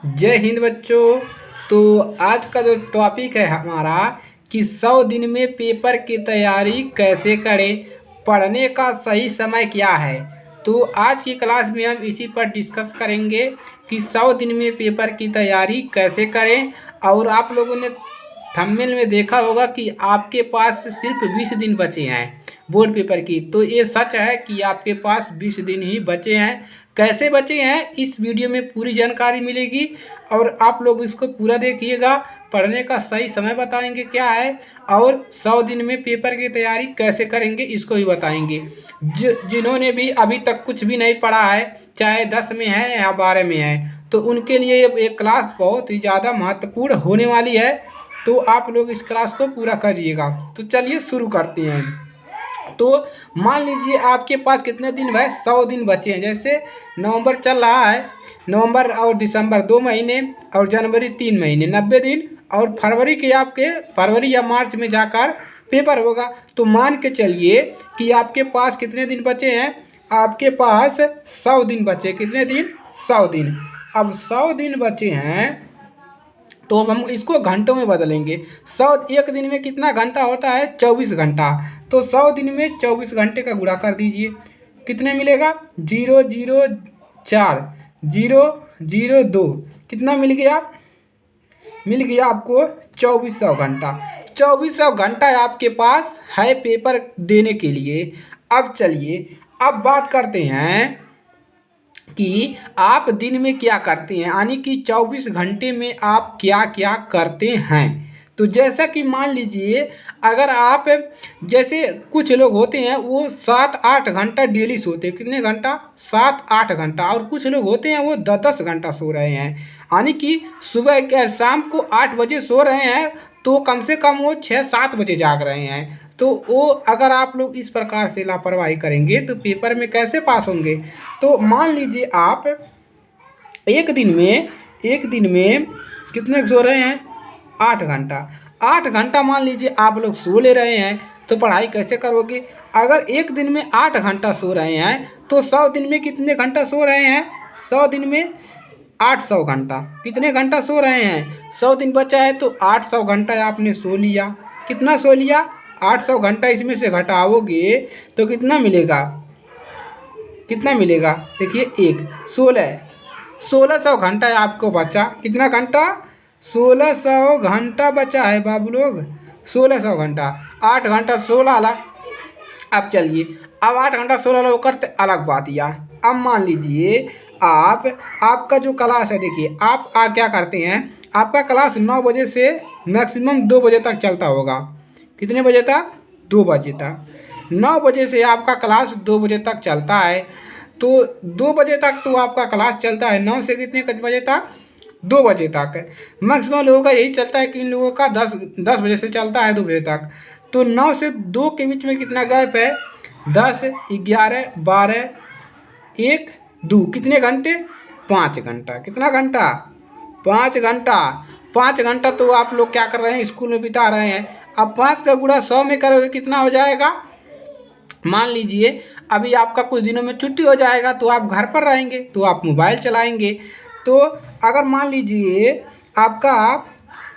जय हिंद बच्चों। तो आज का जो टॉपिक है हमारा कि 100 दिन में पेपर की तैयारी कैसे करें, पढ़ने का सही समय क्या है। तो आज की क्लास में हम इसी पर डिस्कस करेंगे कि 100 दिन में पेपर की तैयारी कैसे करें। और आप लोगों ने थंबनेल में देखा होगा कि आपके पास सिर्फ 20 दिन बचे हैं बोर्ड पेपर की। तो ये सच है कि आपके पास 20 दिन ही बचे हैं। कैसे बचे हैं इस वीडियो में पूरी जानकारी मिलेगी और आप लोग इसको पूरा देखिएगा। पढ़ने का सही समय बताएंगे क्या है और 100 दिन में पेपर की तैयारी कैसे करेंगे इसको भी बताएंगे। जिन्होंने भी अभी तक कुछ भी नहीं पढ़ा है, चाहे 10 में है या 12 में है, तो उनके लिए ये क्लास बहुत ही ज़्यादा महत्वपूर्ण होने वाली है। तो आप लोग इस क्लास को पूरा करिएगा। तो चलिए शुरू करते हैं। तो मान लीजिए आपके पास कितने दिन है, 100 दिन बचे हैं। जैसे नवंबर चल रहा है, नवंबर और दिसंबर 2 महीने और जनवरी 3 महीने, 90 दिन। और फरवरी के आपके फरवरी या मार्च में जाकर पेपर होगा। तो मान के चलिए कि आपके पास कितने दिन बचे हैं, आपके पास 100 दिन बचे। कितने दिन? 100 दिन। अब 100 दिन बचे हैं तो अब हम इसको घंटों में बदलेंगे। 100 एक दिन में कितना घंटा होता है? 24 घंटा। तो 100 दिन में 24 घंटे का गुणा कर दीजिए, कितने मिलेगा? 004 002, कितना मिल गया? मिल गया आपको 2400 घंटा। 2400 घंटा आपके पास है पेपर देने के लिए। अब चलिए अब बात करते हैं कि आप दिन में क्या करते हैं, यानी कि 24 घंटे में आप क्या क्या करते हैं। तो जैसा कि मान लीजिए अगर आप, जैसे कुछ लोग होते हैं वो 7-8 घंटा डेली सोते हैं। कितने घंटा? 7-8 घंटा। और कुछ लोग होते हैं वो 10-10 घंटा सो रहे हैं, यानी कि सुबह के शाम को 8 बजे सो रहे हैं तो कम से कम वो 6-7 बजे जाग रहे हैं। तो वो अगर आप लोग इस प्रकार से लापरवाही करेंगे तो पेपर में कैसे पास होंगे। तो मान लीजिए आप एक दिन में कितने सो रहे हैं? 8 घंटा। 8 घंटा मान लीजिए आप लोग सो ले रहे हैं, तो पढ़ाई कैसे करोगे? अगर एक दिन में 8 घंटा सो रहे हैं तो 100 दिन में कितने घंटा सो रहे हैं? 100 दिन में 800 घंटा। कितने घंटा सो रहे हैं? 100 दिन बचा है तो 800 घंटा आपने सो लिया। कितना सो लिया? 800 घंटा। इसमें से घटाओगे तो कितना मिलेगा? कितना मिलेगा? देखिए, 1600 घंटा आपको बचा। कितना घंटा? 1600 घंटा बचा है बाबू लोग। 1600 घंटा। 8 घंटा 16 अलग। अब चलिए, अब 8 घंटा 16 लोग करते अलग बात। या अब मान लीजिए आपका जो क्लास है, देखिए आप क्या करते हैं, आपका क्लास 9 बजे से मैक्सिमम 2 बजे तक चलता होगा। कितने बजे तक? 2 बजे तक। 9 बजे से आपका क्लास 2 बजे तक चलता है। तो 2 बजे तक तो आपका क्लास चलता है। 9 से कितने बजे तक? 2 बजे तक। मैक्सिमम लोगों का यही चलता है कि इन लोगों का 10 बजे से चलता है 2 बजे तक। तो 9 से 2 के बीच में कितना गैप है? 10, 11, 12, 1, 2, कितने घंटे? 5 घंटा। कितना घंटा? 5 घंटा। 5 घंटा तो आप लोग क्या कर रहे हैं? स्कूल में बिता रहे हैं। अब 5 का गुणा 100 में करोगे कितना हो जाएगा? मान लीजिए अभी आपका कुछ दिनों में छुट्टी हो जाएगा तो आप घर पर रहेंगे तो आप मोबाइल चलाएंगे। तो अगर मान लीजिए आपका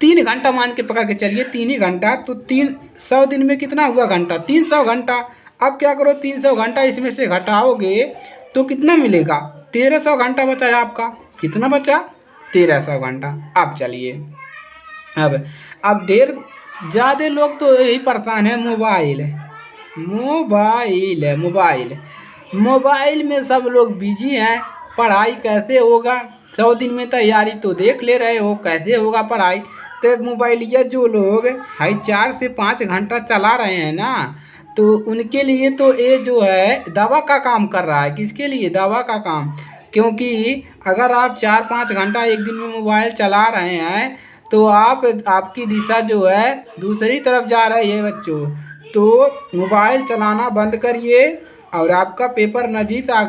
3 घंटा मान के पकड़ के चलिए, 3 ही घंटा, तो 300 दिन में कितना हुआ घंटा? 300 घंटा। अब क्या करो, 300 घंटा इसमें से घटाओगे तो कितना मिलेगा? 1300 घंटा बचा है आपका। कितना बचा? 1300 घंटा। अब चलिए, अब ढेर ज़्यादा लोग तो यही परेशान है, मोबाइल में सब लोग बिजी हैं। पढ़ाई कैसे होगा? 100 दिन में तैयारी तो देख ले रहे हो, कैसे होगा पढ़ाई। तो मोबाइल ये जो लोग हाई 4 से 5 घंटा चला रहे हैं ना, तो उनके लिए तो ये जो है दवा का काम कर रहा है। किसके लिए? दवा का काम। क्योंकि अगर आप 4-5 घंटा एक दिन में मोबाइल चला रहे हैं तो आपकी दिशा जो है दूसरी तरफ जा रही है बच्चों। तो मोबाइल चलाना बंद करिए। और आपका पेपर नज़दीक आ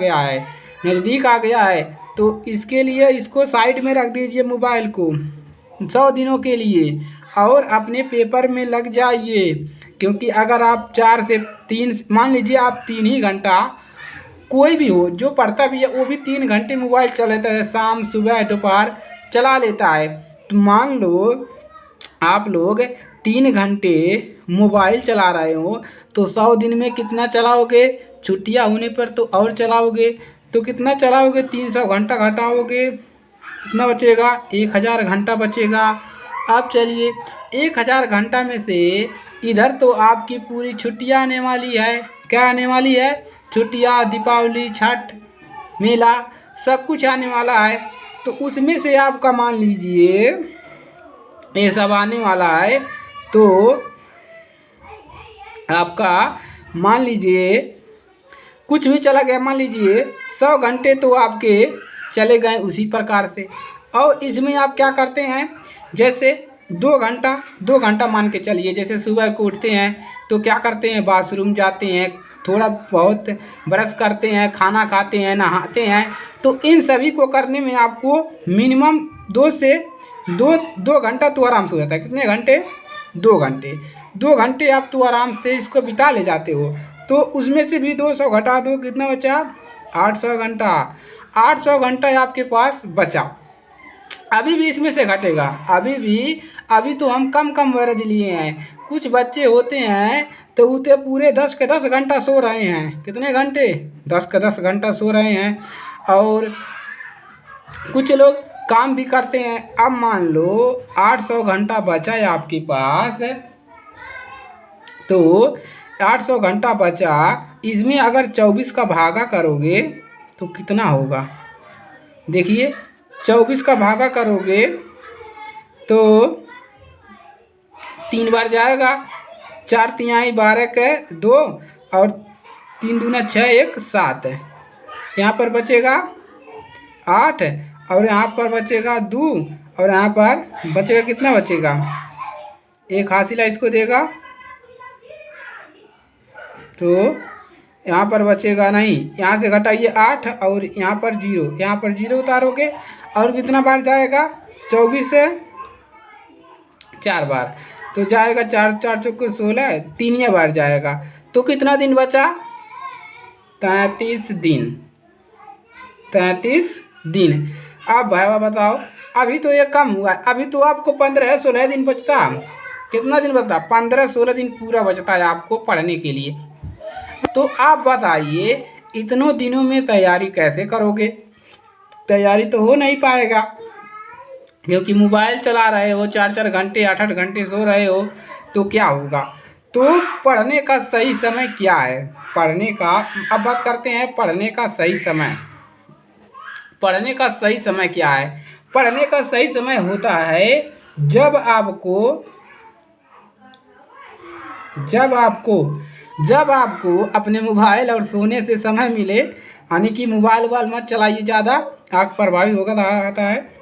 गया है तो इसके लिए इसको साइड में रख दीजिए मोबाइल को 100 दिनों के लिए और अपने पेपर में लग जाइए। क्योंकि अगर आप 4 से 3, मान लीजिए आप 3 ही घंटा, कोई भी हो जो पढ़ता भी है वो भी 3 घंटे मोबाइल चलाता है, शाम, सुबह, दोपहर चला लेता है। तो मान लो आप लोग 3 घंटे मोबाइल चला रहे हो तो 100 दिन में कितना चलाओगे? छुट्टियां होने पर तो और चलाओगे, तो कितना चलाओगे? 300 घंटा घटाओगे, कितना बचेगा? 1000 घंटा बचेगा। अब चलिए 1000 घंटा में से इधर तो आपकी पूरी छुट्टियां आने वाली है। क्या आने वाली है? छुट्टियां, दीपावली, छठ, मेला, सब कुछ आने वाला है। तो उसमें से आपका मान लीजिए ये सब आने वाला है, तो आपका मान लीजिए कुछ भी चला गया, मान लीजिए 100 घंटे तो आपके चले गए उसी प्रकार से। और इसमें आप क्या करते हैं? जैसे 2 घंटा मान के चलिए, जैसे सुबह को उठते हैं तो क्या करते हैं? बाथरूम जाते हैं, थोड़ा बहुत ब्रश करते हैं, खाना खाते हैं, नहाते हैं। तो इन सभी को करने में आपको मिनिमम 2 घंटा तो आराम से हो जाता है। कितने घंटे? 2 घंटे। 2 घंटे आप तो आराम से इसको बिता ले जाते हो। तो उसमें से भी 200 घटा दो, कितना बचा? 800 घंटा। 800 घंटा आपके पास बचा। अभी भी इसमें से घटेगा, अभी तो हम कम एवरेज लिए हैं। कुछ बच्चे होते हैं तो वो पूरे 10 के 10 घंटा सो रहे हैं। कितने घंटे? 10 के 10 घंटा सो रहे हैं। और कुछ लोग काम भी करते हैं। अब मान लो 800 घंटा बचा है आपके पास, तो 800 घंटा बचा, इसमें अगर 24 का भागा करोगे तो कितना होगा? देखिए 24 का भागा करोगे तो 3 बार जाएगा। 4 तिहाई 12 के 2 और 3 दूना 6, 1 7। यहाँ पर बचेगा 8 और यहाँ पर बचेगा 2 और यहाँ पर बचेगा, कितना बचेगा? 1 हासिला इसको देगा तो यहाँ पर बचेगा नहीं। यहाँ से घटाइए 8 और यहाँ पर 0, यहाँ पर 0 उतारोगे और कितना बार जाएगा? 24 से 4 बार तो जाएगा 4 4 चौके 16, 3 बार जाएगा। तो कितना दिन बचा? 33 दिन। 33 दिन। अब भाई बताओ, अभी तो ये कम हुआ, अभी तो आपको 15-16 दिन बचता। कितना दिन बचता? 15-16 दिन पूरा बचता है आपको पढ़ने के लिए। तो आप बताइए इतनों दिनों में तैयारी कैसे करोगे? तैयारी तो हो नहीं पाएगा, क्योंकि मोबाइल चला रहे हो, 4-4 घंटे 8-8 घंटे सो रहे हो, तो क्या होगा? तो पढ़ने का सही समय क्या है? पढ़ने का अब बात करते हैं। पढ़ने का सही समय, पढ़ने का सही समय क्या है? पढ़ने का सही समय होता है जब आपको अपने मोबाइल और सोने से समय मिले, यानी कि मोबाइल मत चलाइए ज़्यादा, आँख प्रभावित होता है।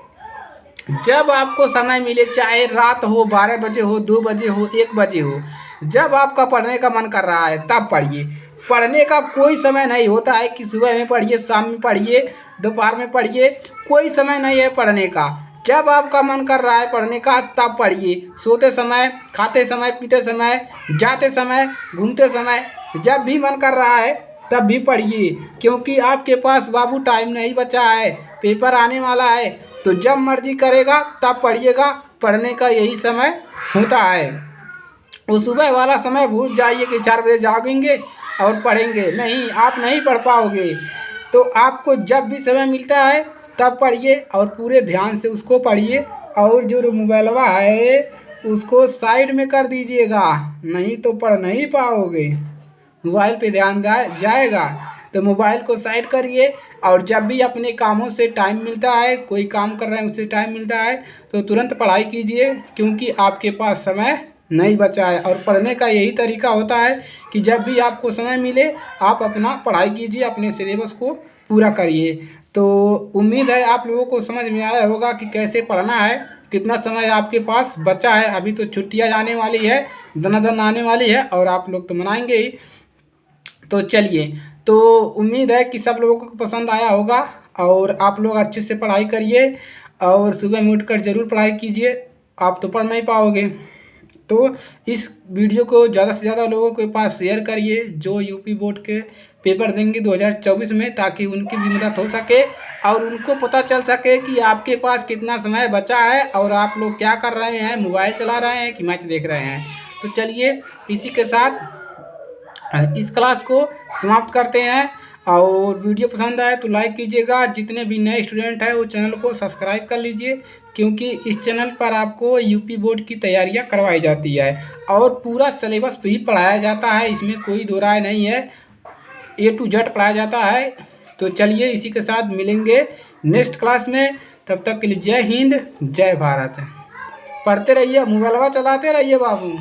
जब आपको समय मिले, चाहे रात हो, 12 बजे हो, 2 बजे हो, 1 बजे हो, जब आपका पढ़ने का मन कर रहा है तब पढ़िए। पढ़ने का कोई समय नहीं होता है कि सुबह में पढ़िए, शाम में पढ़िए, दोपहर में पढ़िए, कोई समय नहीं है पढ़ने का। जब आपका मन कर रहा है पढ़ने का तब पढ़िए। सोते समय, खाते समय, पीते समय, जाते समय, घूमते समय, जब भी मन कर रहा है तब भी पढ़िए। क्योंकि आपके पास बाबू टाइम नहीं बचा है, पेपर आने वाला है, तो जब मर्जी करेगा तब पढ़िएगा। पढ़ने का यही समय होता है। वो सुबह वाला समय भूल जाइए कि 4 बजे जागेंगे और पढ़ेंगे, नहीं, आप नहीं पढ़ पाओगे। तो आपको जब भी समय मिलता है तब पढ़िए और पूरे ध्यान से उसको पढ़िए। और जो मोबाइलवा है उसको साइड में कर दीजिएगा, नहीं तो पढ़ नहीं पाओगे। मोबाइल पे ध्यान जाएगा, तो मोबाइल को साइड करिए। और जब भी अपने कामों से टाइम मिलता है, कोई काम कर रहे हैं उससे टाइम मिलता है, तो तुरंत पढ़ाई कीजिए, क्योंकि आपके पास समय नहीं बचा है। और पढ़ने का यही तरीका होता है कि जब भी आपको समय मिले आप अपना पढ़ाई कीजिए, अपने सिलेबस को पूरा करिए। तो उम्मीद है आप लोगों को समझ में आया होगा कि कैसे पढ़ना है, कितना समय आपके पास बचा है। अभी तो छुट्टियां आने वाली है, दनादन आने वाली है और आप लोग तो मनाएंगे ही। तो चलिए, तो उम्मीद है कि सब लोगों को पसंद आया होगा और आप लोग अच्छे से पढ़ाई करिए और सुबह में उठकर ज़रूर पढ़ाई कीजिए। आप तो पढ़ नहीं पाओगे। तो इस वीडियो को ज़्यादा से ज़्यादा लोगों के पास शेयर करिए जो यूपी बोर्ड के पेपर देंगे 2024 में, ताकि उनकी भी मदद हो सके और उनको पता चल सके कि आपके पास कितना समय बचा है और आप लोग क्या कर रहे हैं, मोबाइल चला रहे हैं कि मैच देख रहे हैं। तो चलिए इसी के साथ इस क्लास को समाप्त करते हैं। और वीडियो पसंद आए तो लाइक कीजिएगा। जितने भी नए स्टूडेंट हैं वो चैनल को सब्सक्राइब कर लीजिए, क्योंकि इस चैनल पर आपको यूपी बोर्ड की तैयारियां करवाई जाती है और पूरा सिलेबस भी पढ़ाया जाता है, इसमें कोई दो राय नहीं है, A to Z पढ़ाया जाता है। तो चलिए इसी के साथ मिलेंगे नेक्स्ट क्लास में, तब तक के लिए जय हिंद जय भारत। पढ़ते रहिए, मोबाइलवा चलाते रहिए बाबू।